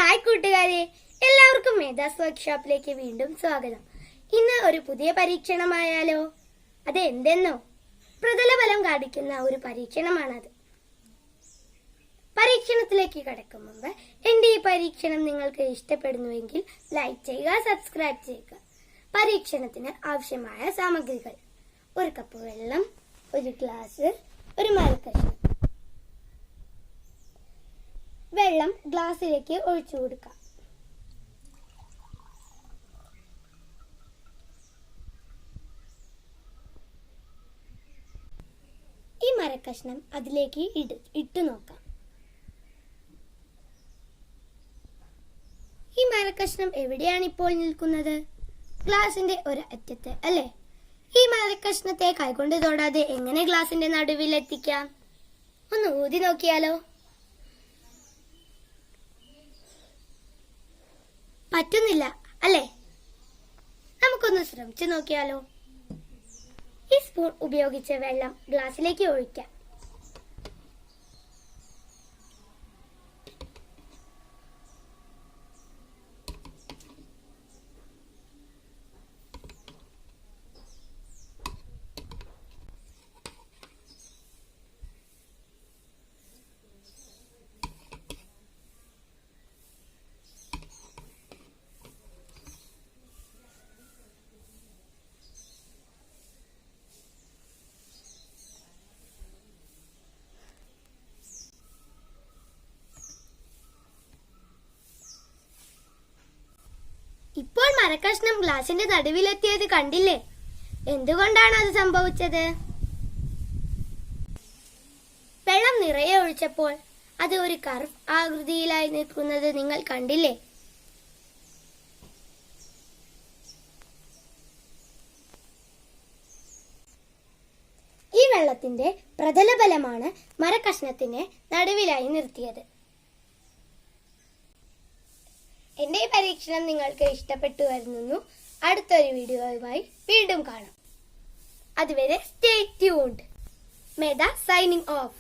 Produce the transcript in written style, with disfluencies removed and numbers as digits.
Hi കൂട്ടുകാരെ, എല്ലാവർക്കും മേധാസ് വർക്ക്ഷോപ്പിലേക്ക് വീണ്ടും സ്വാഗതം. ഇന്ന് ഒരു പുതിയ പരീക്ഷണമായാലോ? അത് എന്തെന്നോ? പ്രതലബലം കാണിക്കുന്ന ഒരു പരീക്ഷണമാണത്. പരീക്ഷണത്തിലേക്ക് കടക്കും മുമ്പ് എന്റെ ഈ പരീക്ഷണം നിങ്ങൾക്ക് ഇഷ്ടപ്പെടുന്നുവെങ്കിൽ ലൈക്ക് ചെയ്യുക, സബ്സ്ക്രൈബ് ചെയ്യുക. പരീക്ഷണത്തിന് ആവശ്യമായ സാമഗ്രികൾ: ഒരു കപ്പ് വെള്ളം, ഒരു ഗ്ലാസ്, ഒരു മരക്കഷ്ണം. വെള്ളം ഗ്ലാസ്സിലേക്ക് ഒഴിച്ചു കൊടുക്കാം. ഈ മരക്കഷ്ണം അതിലേക്ക് ഇട്ടു നോക്കാം. ഈ മരക്കഷ്ണം എവിടെയാണ് ഇപ്പോൾ നിൽക്കുന്നത്? ഗ്ലാസിന്റെ ഒരു അറ്റത്ത് അല്ലേ? ഈ മരക്കഷ്ണത്തെ കൈകൊണ്ട് തൊടാതെ എങ്ങനെ ഗ്ലാസിന്റെ നടുവിൽ എത്തിക്കാം? ഒന്ന് ഊതി നോക്കിയാലോ? പറ്റുന്നില്ല അല്ലേ? നമുക്കൊന്ന് ശ്രമിച്ചു നോക്കിയാലോ? ഈ സ്പൂൺ ഉപയോഗിച്ച് വെള്ളം ഗ്ലാസ്സിലേക്ക് ഒഴിക്കാം. ഇപ്പോൾ മരക്കഷ്ണം ഗ്ലാസിന്റെ നടുവിലെത്തിയത് കണ്ടില്ലേ? എന്തുകൊണ്ടാണ് അത് സംഭവിച്ചത്? വെള്ളം നിറയെ ഒഴിച്ചപ്പോൾ അത് ഒരു കർവ് ആകൃതിയിലായി നിൽക്കുന്നത് നിങ്ങൾ കണ്ടില്ലേ? ഈ വെള്ളത്തിന്റെ പ്രതലബലമാണ് മരക്കഷ്ണത്തിനെ നടുവിലായി നിർത്തിയത്. എന്റെ ഈ പരീക്ഷണം നിങ്ങൾക്ക് ഇഷ്ടപ്പെട്ടു വരുന്നു. അടുത്തൊരു വീഡിയോയുമായി വീണ്ടും കാണാം. അതുവരെ stay tuned. Medhas signing off.